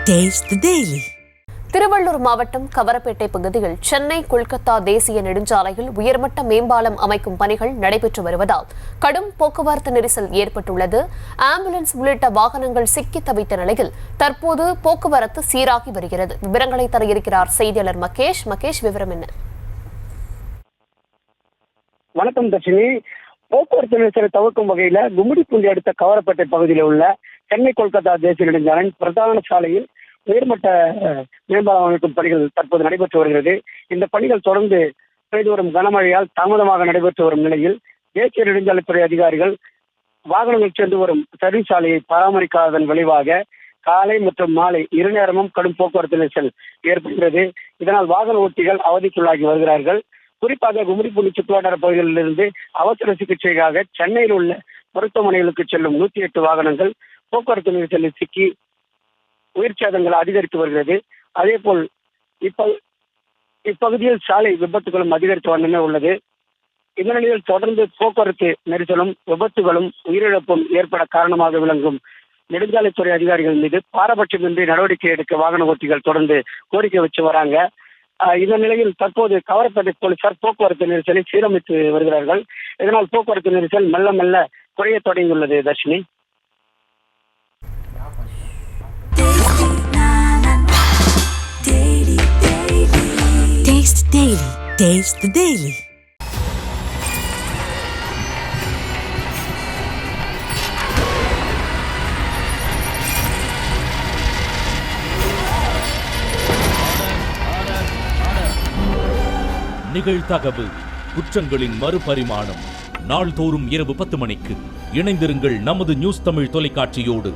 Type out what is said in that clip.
Taste the Daily. Tiruvallur மாவட்டம் கவரப்பேட்டை பகுதியில் சென்னை கொல்கத்தா தேசிய நெடுஞ்சாலையில் உயர்மட்ட மேம்பாலம் அமைக்கும் பணிகள் நடைபெற்று வருவதால் கடும் போக்குவரத்து நெரிசல் ஏற்பட்டுள்ளது. ஆம்புலன்ஸ் உள்ளிட்ட வாகனங்கள் சிக்கி தவித்த நிலையில் தற்போது போக்குவரத்து சீராகி வருகிறது. விவரங்களை தர இருக்கிறார் செய்தியாளர் மகேஷ். விவரம் என்ன? வணக்கம் தர்ஷினி. போக்குவரத்து நெரிசலை தவிர்க்கும் வகையில கும்மிடிப்பூண்டி அடுத்த கவரப்பேட்டை பகுதியில் உள்ள சென்னை கொல்கத்தா தேசிய நெடுஞ்சாலையின் பிரதான சாலையில் உயர்மட்ட மேம்பாலம் அமைக்கும் பணிகள் தற்போது நடைபெற்று வருகிறது. இந்த பணிகள் தொடர்ந்து பெய்து வரும் கனமழையால் தாமதமாக நடைபெற்று வரும் நிலையில் தேசிய நெடுஞ்சாலைத்துறை அதிகாரிகள் வாகனங்கள் சென்று வரும் சர்வீஸ் சாலையை பராமரிக்காததன் விளைவாக காலை மற்றும் மாலை இரு நேரமும் கடும் போக்குவரத்து நெரிசல் ஏற்படுகிறது. இதனால் வாகன ஓட்டிகள் அவதிக்குள்ளாகி வருகிறார்கள். குறிப்பாக கும்மிடிப்பூண்டி சுற்றுவட்டார பகுதிகளிலிருந்து அவசர சிகிச்சைக்காக சென்னையில் உள்ள மருத்துவமனைகளுக்கு செல்லும் 108 வாகனங்கள் போக்குவரத்து நெரிசலில் சிக்கி உயிர் சேதங்கள் அதிகரித்து வருகிறது. அதேபோல் இப்பகுதியில் சாலை விபத்துகளும் அதிகரித்து வண்ணமே உள்ளது. இந்த நிலையில் தொடர்ந்து போக்குவரத்து நெரிசலும் விபத்துகளும் உயிரிழப்பும் ஏற்பட காரணமாக விளங்கும் நெடுஞ்சாலைத்துறை அதிகாரிகள் மீது பாரபட்சமின்றி நடவடிக்கை எடுக்க வாகன ஓட்டிகள் தொடர்ந்து கோரிக்கை வச்சு வராங்க. இந்த நிலையில் தற்போது கவரப்பேட்டை போலீசார் போக்குவரத்து நெரிசலை சீரமைத்து வருகிறார்கள். இதனால் போக்குவரத்து நெரிசல் மெல்ல மெல்ல குறைய தொடங்கியுள்ளது. Dharshini. Taste the Daily. Taste the Daily. நிகழ்தகவு குற்றங்களின் மறுபரிமாணம். நாள்தோறும் இரவு 10 மணிக்கு இணைந்திருங்கள் நமது நியூஸ் தமிழ் தொலைக்காட்சியோடு.